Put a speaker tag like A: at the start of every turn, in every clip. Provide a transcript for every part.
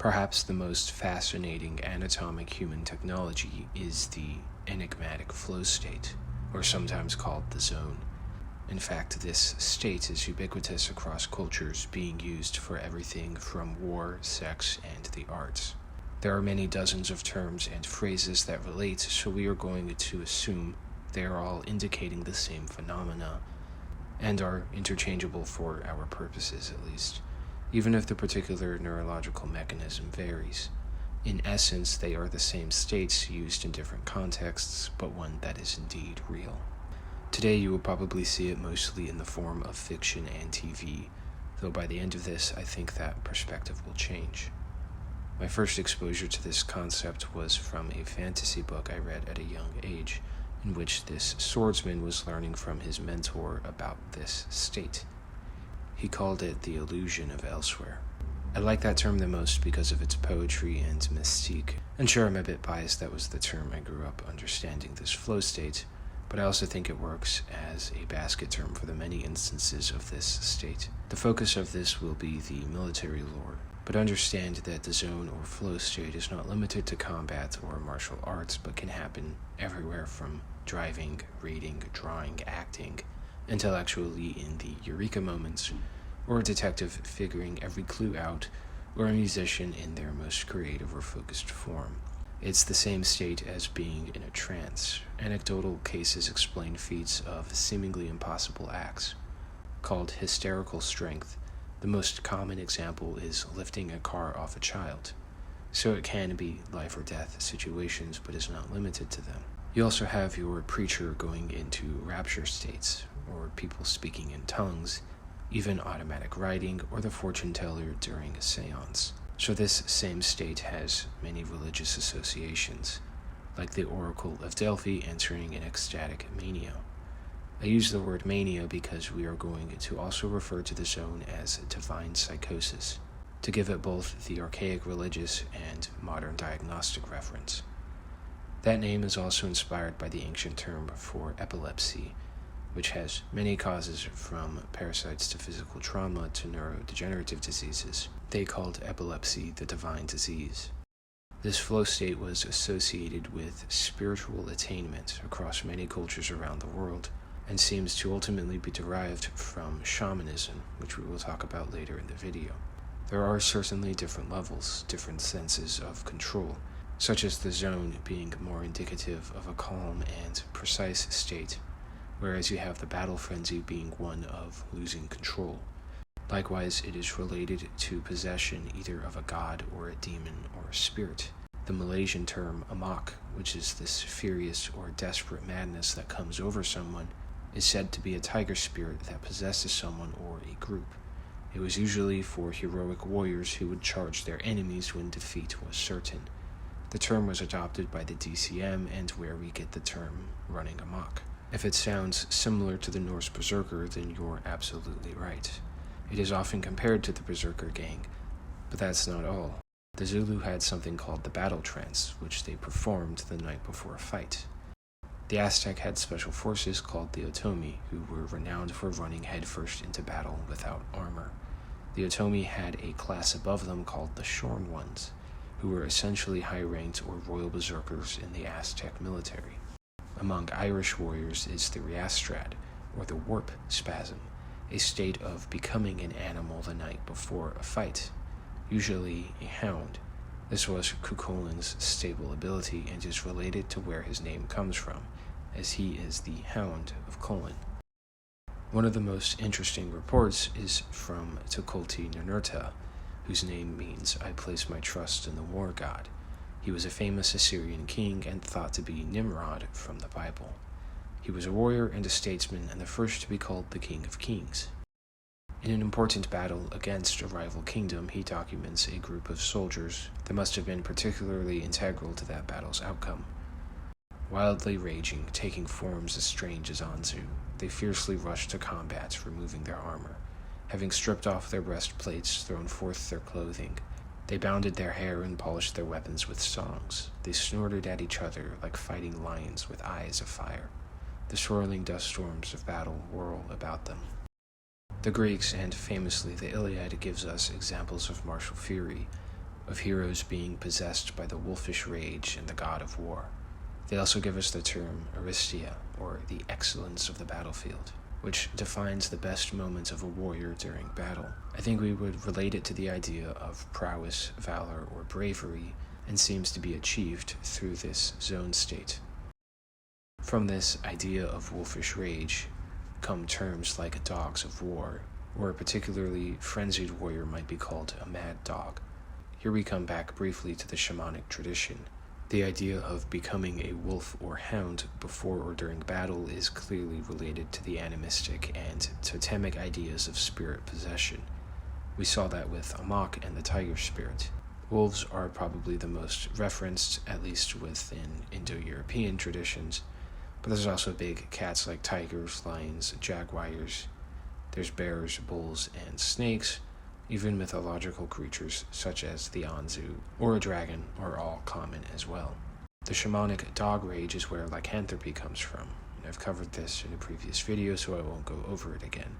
A: Perhaps the most fascinating anatomic human technology is the enigmatic flow state, or sometimes called the zone. In fact, this state is ubiquitous across cultures, being used for everything from war, sex, and the arts. There are many dozens of terms and phrases that relate, so we are going to assume they are all indicating the same phenomena, and are interchangeable for our purposes at least, even if the particular neurological mechanism varies. In essence, they are the same states used in different contexts, but one that is indeed real. Today you will probably see it mostly in the form of fiction and TV, though by the end of this I think that perspective will change. My first exposure to this concept was from a fantasy book I read at a young age, in which this swordsman was learning from his mentor about this state. He called it the illusion of elsewhere. I like that term the most because of its poetry and mystique, and sure, I'm a bit biased that was the term I grew up understanding this flow state, but I also think it works as a basket term for the many instances of this state. The focus of this will be the military lore, but understand that the zone or flow state is not limited to combat or martial arts, but can happen everywhere from driving, reading, drawing, acting, intellectually in the eureka moments, or a detective figuring every clue out, or a musician in their most creative or focused form. It's the same state as being in a trance. Anecdotal cases explain feats of seemingly impossible acts. Called hysterical strength, the most common example is lifting a car off a child. So it can be life or death situations, but is not limited to them. You also have your preacher going into rapture states, or people speaking in tongues, even automatic writing, or the fortune teller during a seance. So this same state has many religious associations, like the Oracle of Delphi entering an ecstatic mania. I use the word mania because we are going to also refer to the zone as divine psychosis, to give it both the archaic religious and modern diagnostic reference. That name is also inspired by the ancient term for epilepsy, which has many causes from parasites to physical trauma to neurodegenerative diseases. They called epilepsy the divine disease. This flow state was associated with spiritual attainment across many cultures around the world, and seems to ultimately be derived from shamanism, which we will talk about later in the video. There are certainly different levels, different senses of control, such as the zone being more indicative of a calm and precise state, whereas you have the battle frenzy being one of losing control. Likewise, it is related to possession either of a god or a demon or a spirit. The Malaysian term amok, which is this furious or desperate madness that comes over someone, is said to be a tiger spirit that possesses someone or a group. It was usually for heroic warriors who would charge their enemies when defeat was certain. The term was adopted by the DCM, and where we get the term running amok. If it sounds similar to the Norse berserker, then you're absolutely right. It is often compared to the berserkergang, but that's not all. The Zulu had something called the battle trance, which they performed the night before a fight. The Aztec had special forces called the Otomi, who were renowned for running headfirst into battle without armor. The Otomi had a class above them called the Shorn Ones, who were essentially high-ranked or royal berserkers in the Aztec military. Among Irish warriors is the Riastrad, or the warp spasm, a state of becoming an animal the night before a fight, usually a hound. This was Cuchulain's stable ability and is related to where his name comes from, as he is the Hound of Colin. One of the most interesting reports is from Tukulti Ninurta, whose name means I place my trust in the war god. He was a famous Assyrian king and thought to be Nimrod from the Bible. He was a warrior and a statesman, and the first to be called the King of Kings. In an important battle against a rival kingdom, he documents a group of soldiers that must have been particularly integral to that battle's outcome. Wildly raging, taking forms as strange as Anzu, they fiercely rushed to combat, removing their armor. Having stripped off their breastplates, thrown forth their clothing, they bounded their hair and polished their weapons with songs. They snorted at each other like fighting lions with eyes of fire. The swirling dust storms of battle whirl about them. The Greeks, and famously the Iliad, gives us examples of martial fury, of heroes being possessed by the wolfish rage and the god of war. They also give us the term aristia, or the excellence of the battlefield, which defines the best moments of a warrior during battle. I think we would relate it to the idea of prowess, valor, or bravery, and seems to be achieved through this zone state. From this idea of wolfish rage come terms like dogs of war, or a particularly frenzied warrior might be called a mad dog. Here we come back briefly to the shamanic tradition. The idea of becoming a wolf or hound before or during battle is clearly related to the animistic and totemic ideas of spirit possession. We saw that with Amok and the tiger spirit. Wolves are probably the most referenced, at least within Indo-European traditions, but there's also big cats like tigers, lions, jaguars. There's bears, bulls, and snakes. Even mythological creatures such as the Anzu or a dragon are all common as well. The shamanic dog rage is where lycanthropy comes from, and I've covered this in a previous video, so I won't go over it again.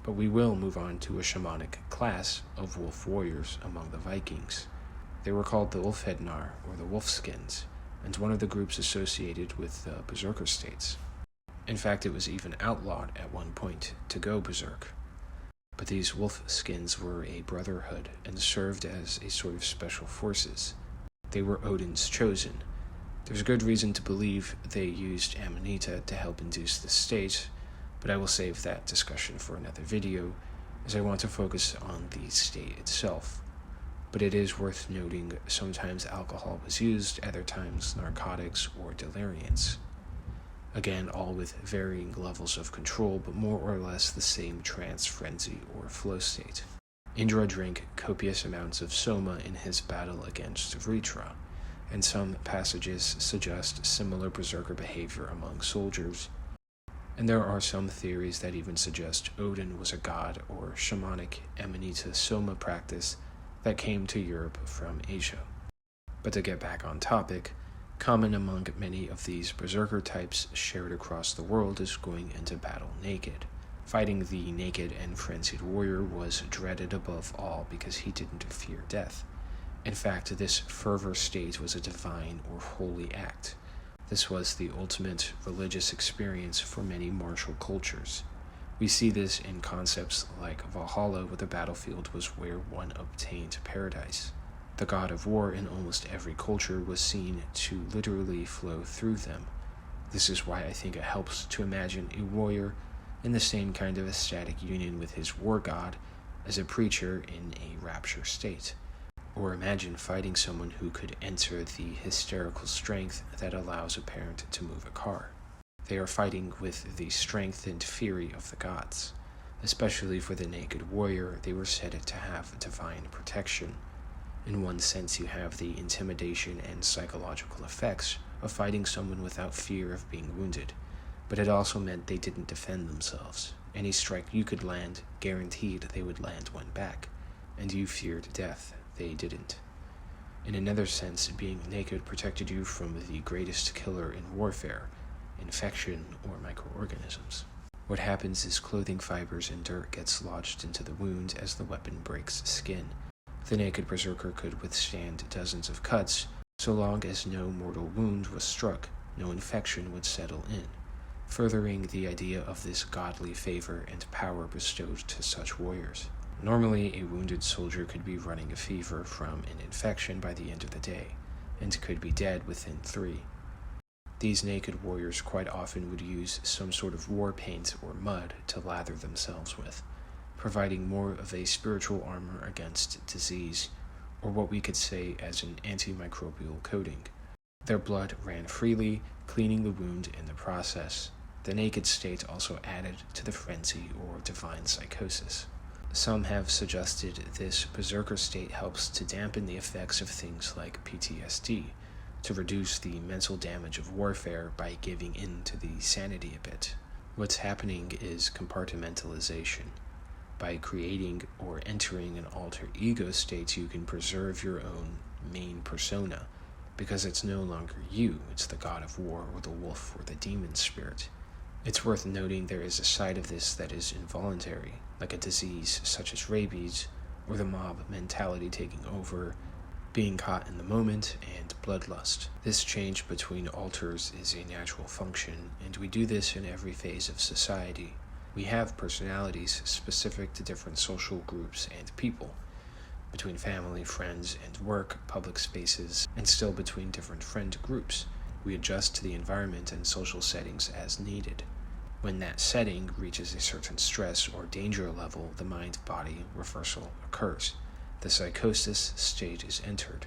A: But we will move on to a shamanic class of wolf warriors among the Vikings. They were called the Ulfhednar, or the Wolfskins, and one of the groups associated with the berserker states. In fact, it was even outlawed at one point to go berserk. But these wolfskins were a brotherhood and served as a sort of special forces. They were Odin's chosen. There's good reason to believe they used Amanita to help induce the state, but I will save that discussion for another video, as I want to focus on the state itself. But it is worth noting sometimes alcohol was used, other times narcotics or deliriants. Again, all with varying levels of control, but more or less the same trance, frenzy, or flow state. Indra drank copious amounts of soma in his battle against Vritra, and some passages suggest similar berserker behavior among soldiers. And there are some theories that even suggest Odin was a god or shamanic Amanita soma practice that came to Europe from Asia. But to get back on topic, common among many of these berserker types shared across the world is going into battle naked. Fighting the naked and frenzied warrior was dreaded above all because he didn't fear death. In fact, this fervor state was a divine or holy act. This was the ultimate religious experience for many martial cultures. We see this in concepts like Valhalla, where the battlefield was where one obtained paradise. The god of war in almost every culture was seen to literally flow through them. This is why I think it helps to imagine a warrior in the same kind of ecstatic union with his war god as a preacher in a rapture state. Or imagine fighting someone who could enter the hysterical strength that allows a parent to move a car. They are fighting with the strength and fury of the gods. Especially for the naked warrior, they were said to have divine protection. In one sense, you have the intimidation and psychological effects of fighting someone without fear of being wounded, but it also meant they didn't defend themselves. Any strike you could land guaranteed they would land one back, and you feared death. They didn't. In another sense, being naked protected you from the greatest killer in warfare, infection or microorganisms. What happens is clothing fibers and dirt gets lodged into the wound as the weapon breaks skin. The naked berserker could withstand dozens of cuts, so long as no mortal wound was struck, no infection would settle in, furthering the idea of this godly favor and power bestowed to such warriors. Normally, a wounded soldier could be running a fever from an infection by the end of the day, and could be dead within 3. These naked warriors quite often would use some sort of war paint or mud to lather themselves with, providing more of a spiritual armor against disease, or what we could say as an antimicrobial coating. Their blood ran freely, cleaning the wound in the process. The naked state also added to the frenzy or divine psychosis. Some have suggested this berserker state helps to dampen the effects of things like PTSD, to reduce the mental damage of warfare by giving in to the sanity a bit. What's happening is compartmentalization. By creating or entering an alter ego state, you can preserve your own main persona, because it's no longer you, it's the god of war or the wolf or the demon spirit. It's worth noting there is a side of this that is involuntary, like a disease such as rabies, or the mob mentality taking over, being caught in the moment, and bloodlust. This change between alters is a natural function, and we do this in every phase of society. We have personalities specific to different social groups and people, between family, friends, and work, public spaces, and still between different friend groups. We adjust to the environment and social settings as needed. When that setting reaches a certain stress or danger level, the mind-body reversal occurs. The psychosis state is entered.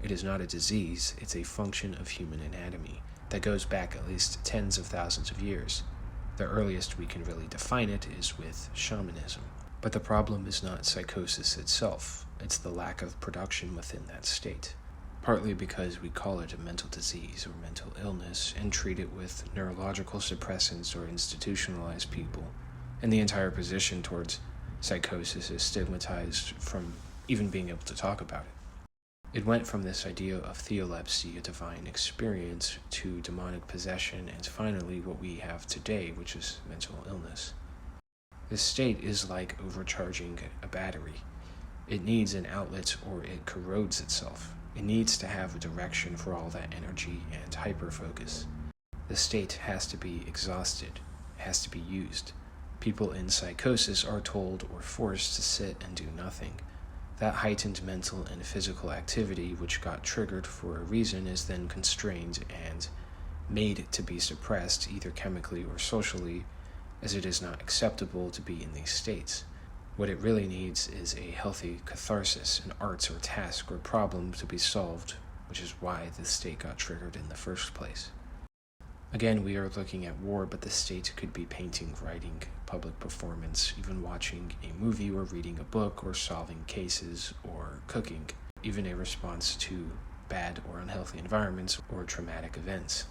A: It is not a disease, it's a function of human anatomy that goes back at least tens of thousands of years. The earliest we can really define it is with shamanism. But the problem is not psychosis itself, it's the lack of production within that state. Partly because we call it a mental disease or mental illness and treat it with neurological suppressants or institutionalize people, and the entire position towards psychosis is stigmatized from even being able to talk about it. It went from this idea of theolepsy, a divine experience, to demonic possession, and finally what we have today, which is mental illness. This state is like overcharging a battery. It needs an outlet or it corrodes itself. It needs to have a direction for all that energy and hyperfocus. The state has to be exhausted, has to be used. People in psychosis are told or forced to sit and do nothing. That heightened mental and physical activity, which got triggered for a reason, is then constrained and made to be suppressed, either chemically or socially, as it is not acceptable to be in these states. What it really needs is a healthy catharsis, an art or task or problem to be solved, which is why the state got triggered in the first place. Again, we are looking at war, but the state could be painting, writing, public performance, even watching a movie or reading a book or solving cases or cooking, even a response to bad or unhealthy environments or traumatic events.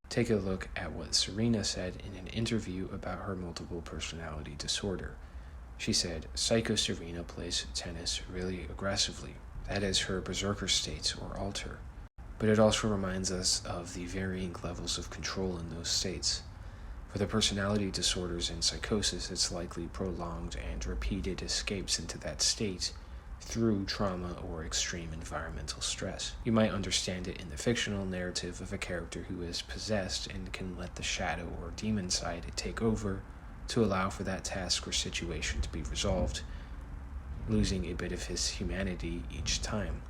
A: Take a look at what Serena said in an interview about her multiple personality disorder. She said, Psycho Serena plays tennis really aggressively. That is her berserker state or alter. But it also reminds us of the varying levels of control in those states. For the personality disorders and psychosis, it's likely prolonged and repeated escapes into that state through trauma or extreme environmental stress. You might understand it in the fictional narrative of a character who is possessed and can let the shadow or demon side take over to allow for that task or situation to be resolved, losing a bit of his humanity each time.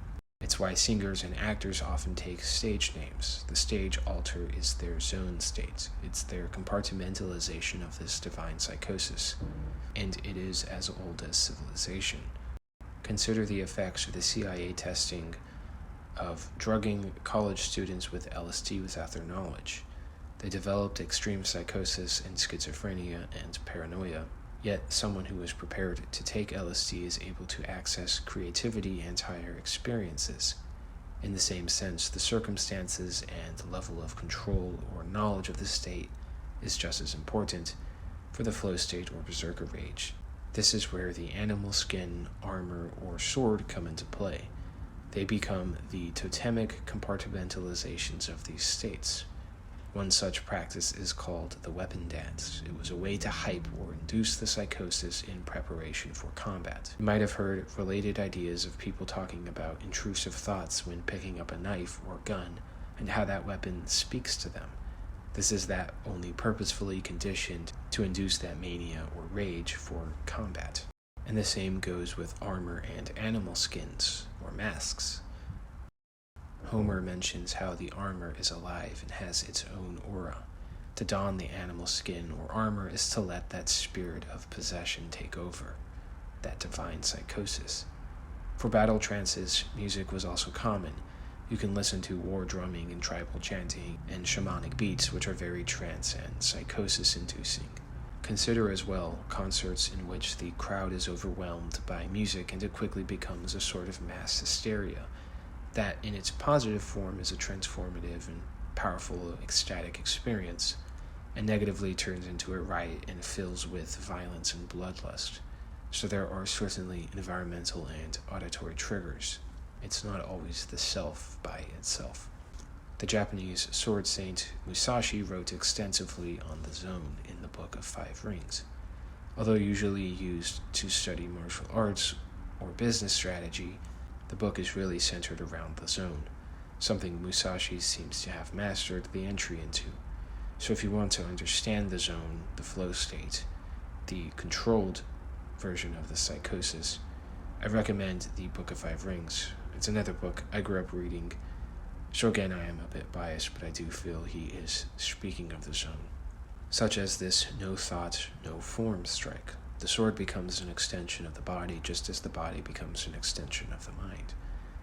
A: It's why singers and actors often take stage names. The stage alter is their zone state. It's their compartmentalization of this divine psychosis, and it is as old as civilization. Consider the effects of the CIA testing of drugging college students with LSD without their knowledge. They developed extreme psychosis and schizophrenia and paranoia, yet someone who is prepared to take LSD is able to access creativity and higher experiences. In the same sense, the circumstances and level of control or knowledge of the state is just as important for the flow state or berserker rage. This is where the animal skin, armor, or sword come into play. They become the totemic compartmentalizations of these states. One such practice is called the weapon dance. It was a way to hype or induce the psychosis in preparation for combat. You might have heard related ideas of people talking about intrusive thoughts when picking up a knife or gun and how that weapon speaks to them. This is that only purposefully conditioned to induce that mania or rage for combat. And the same goes with armor and animal skins or masks. Homer mentions how the armor is alive and has its own aura. To don the animal skin or armor is to let that spirit of possession take over, that divine psychosis. For battle trances, music was also common. You can listen to war drumming and tribal chanting and shamanic beats, which are very trance and psychosis-inducing. Consider as well concerts in which the crowd is overwhelmed by music and it quickly becomes a sort of mass hysteria. That in its positive form is a transformative and powerful ecstatic experience, and negatively turns into a riot and fills with violence and bloodlust. So there are certainly environmental and auditory triggers. It's not always the self by itself. The Japanese sword saint Musashi wrote extensively on the zone in the Book of Five Rings. Although usually used to study martial arts or business strategy, The book is really centered around the zone, something Musashi seems to have mastered the entry into. So if you want to understand the zone, the flow state, the controlled version of the psychosis, I recommend the Book of Five Rings. It's another book I grew up reading. So again, I am a bit biased, but I do feel he is speaking of the zone. Such as this no thought, no form strike. The sword becomes an extension of the body, just as the body becomes an extension of the mind.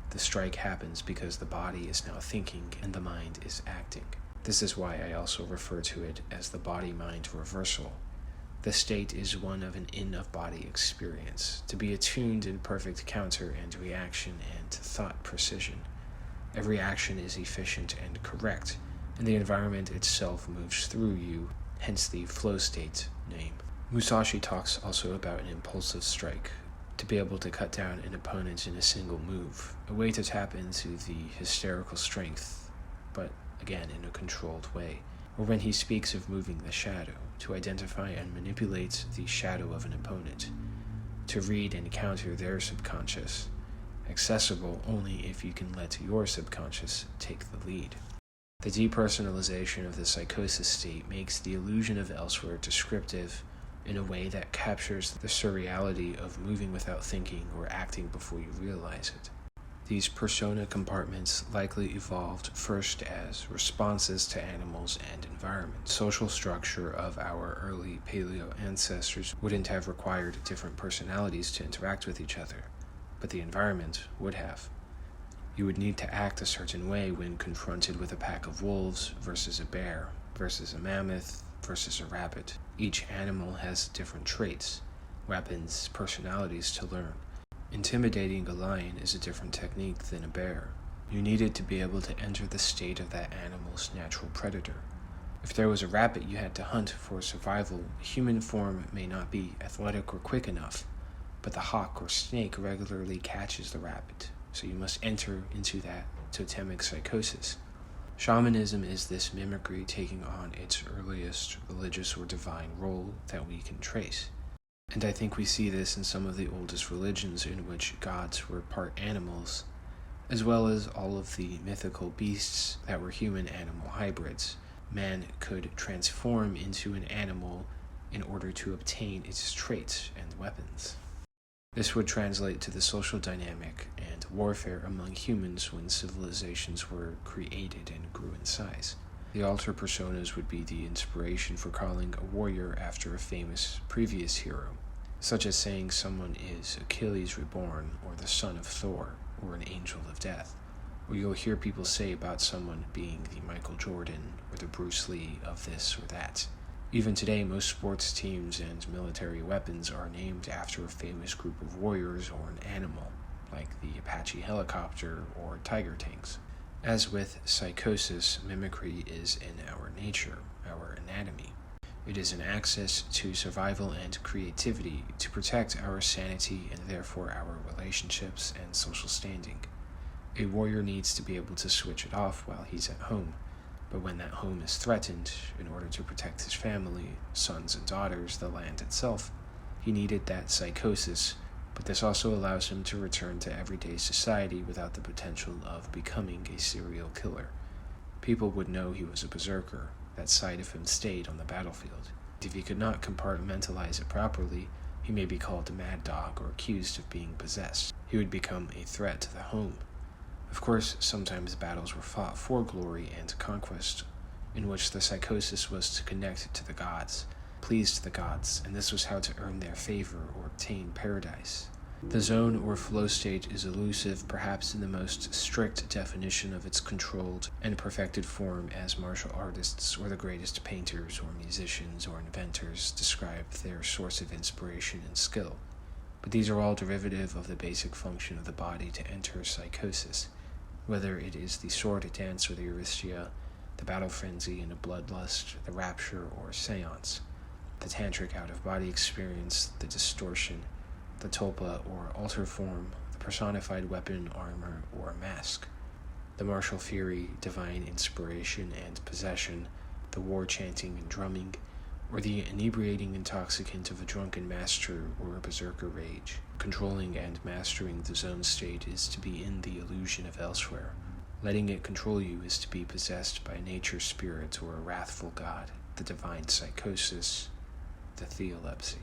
A: The strike happens because the body is now thinking and the mind is acting. This is why I also refer to it as the body-mind reversal. The state is one of an in-of-body experience, to be attuned in perfect counter and reaction and thought precision. Every action is efficient and correct, and the environment itself moves through you, hence the flow state name. Musashi talks also about an impulsive strike, to be able to cut down an opponent in a single move, a way to tap into the hysterical strength, but again in a controlled way. Or when he speaks of moving the shadow, to identify and manipulate the shadow of an opponent, to read and counter their subconscious, accessible only if you can let your subconscious take the lead. The depersonalization of the psychosis state makes the illusion of elsewhere descriptive in a way that captures the surreality of moving without thinking or acting before you realize it. These persona compartments likely evolved first as responses to animals and environment. Social structure of our early paleo ancestors wouldn't have required different personalities to interact with each other, but the environment would have. You would need to act a certain way when confronted with a pack of wolves versus a bear, versus a mammoth, versus a rabbit. Each animal has different traits, weapons, personalities to learn. Intimidating a lion is a different technique than a bear. You needed to be able to enter the state of that animal's natural predator. If there was a rabbit you had to hunt for survival, human form may not be athletic or quick enough, but the hawk or snake regularly catches the rabbit, so you must enter into that totemic psychosis. Shamanism is this mimicry taking on its earliest religious or divine role that we can trace. And I think we see this in some of the oldest religions in which gods were part animals, as well as all of the mythical beasts that were human-animal hybrids. Man could transform into an animal in order to obtain its traits and weapons. This would translate to the social dynamic and warfare among humans when civilizations were created and grew in size. The alter personas would be the inspiration for calling a warrior after a famous previous hero, such as saying someone is Achilles reborn, or the son of Thor, or an angel of death. Or you'll hear people say about someone being the Michael Jordan, or the Bruce Lee of this or that. Even today, most sports teams and military weapons are named after a famous group of warriors or an animal, like the Apache helicopter or tiger tanks. As with psychosis, mimicry is in our nature, our anatomy. It is an access to survival and creativity to protect our sanity and therefore our relationships and social standing. A warrior needs to be able to switch it off while he's at home, but when that home is threatened, in order to protect his family, sons and daughters, the land itself, he needed that psychosis, but this also allows him to return to everyday society without the potential of becoming a serial killer. People would know he was a berserker. That side of him stayed on the battlefield. If he could not compartmentalize it properly, he may be called a mad dog or accused of being possessed. He would become a threat to the home. Of course, sometimes battles were fought for glory and conquest, in which the psychosis was to connect to the gods, please the gods, and this was how to earn their favor or obtain paradise. The zone or flow state is elusive, perhaps in the most strict definition of its controlled and perfected form, as martial artists or the greatest painters or musicians or inventors describe their source of inspiration and skill. But these are all derivative of the basic function of the body to enter psychosis, whether it is the sword dance or the Eurythia, the battle frenzy and a bloodlust, the rapture or seance, the tantric out-of-body experience, the distortion, the tulpa or alter form, the personified weapon, armor, or mask, the martial fury, divine inspiration and possession, the war chanting and drumming, or the inebriating intoxicant of a drunken master or a berserker rage. Controlling and mastering the zone state is to be in the illusion of elsewhere. Letting it control you is to be possessed by a nature spirit or a wrathful god, the divine psychosis, the Theolepsy.